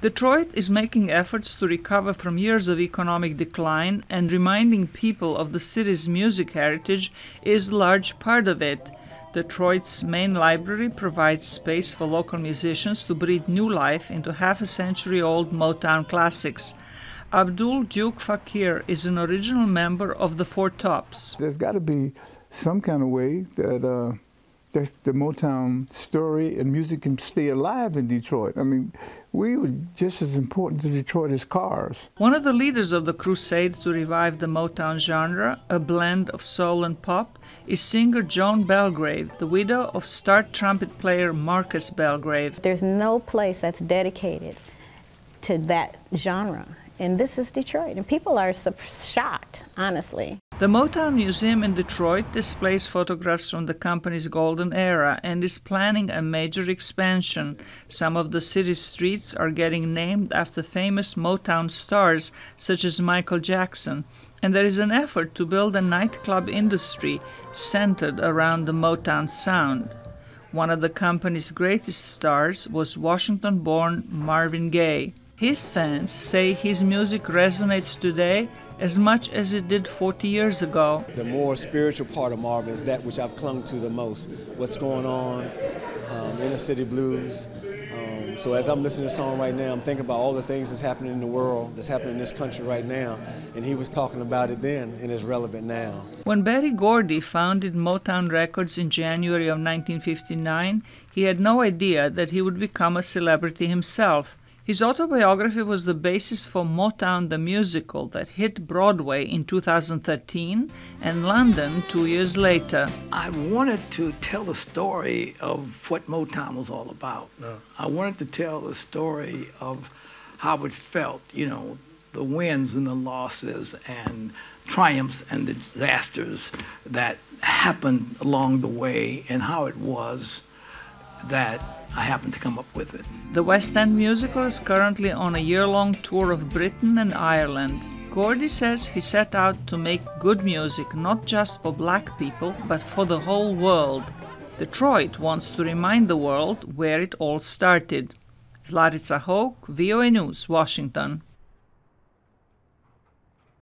Detroit is making efforts to recover from years of economic decline, and reminding people of the city's music heritage is a large part of it. Detroit's main library provides space for local musicians to breathe new life into half-a-century-old Motown classics. Abdul Duke Fakir is an original member of the Four Tops. There's got to be some kind of way that the Motown story and music can stay alive in Detroit. I mean, we were just as important to Detroit as cars. One of the leaders of the crusade to revive the Motown genre, a blend of soul and pop, is singer Joan Belgrave, the widow of star trumpet player Marcus Belgrave. There's no place that's dedicated to that genre, and this is Detroit, and people are shocked, honestly. The Motown Museum in Detroit displays photographs from the company's golden era and is planning a major expansion. Some of the city's streets are getting named after famous Motown stars such as Michael Jackson, and there is an effort to build a nightclub industry centered around the Motown sound. One of the company's greatest stars was Washington-born Marvin Gaye. His fans say his music resonates today as much as it did 40 years ago. The more spiritual part of Marvin is that which I've clung to the most. What's going on, inner city blues. So as I'm listening to the song right now, I'm thinking about all the things that's happening in the world, that's happening in this country right now. And he was talking about it then, and it's relevant now. When Berry Gordy founded Motown Records in January of 1959, he had no idea that he would become a celebrity himself. His autobiography was the basis for Motown the Musical that hit Broadway in 2013 and London 2 years later. I wanted to tell the story of what Motown was all about. I wanted to tell the story of how it felt, you know, the wins and the losses and triumphs and the disasters that happened along the way, and how it was that I happened to come up with it. The West End musical is currently on a year-long tour of Britain and Ireland. Gordy says he set out to make good music not just for black people, but for the whole world. Detroit wants to remind the world where it all started. Zlatica, Hoke, VOA News, Washington.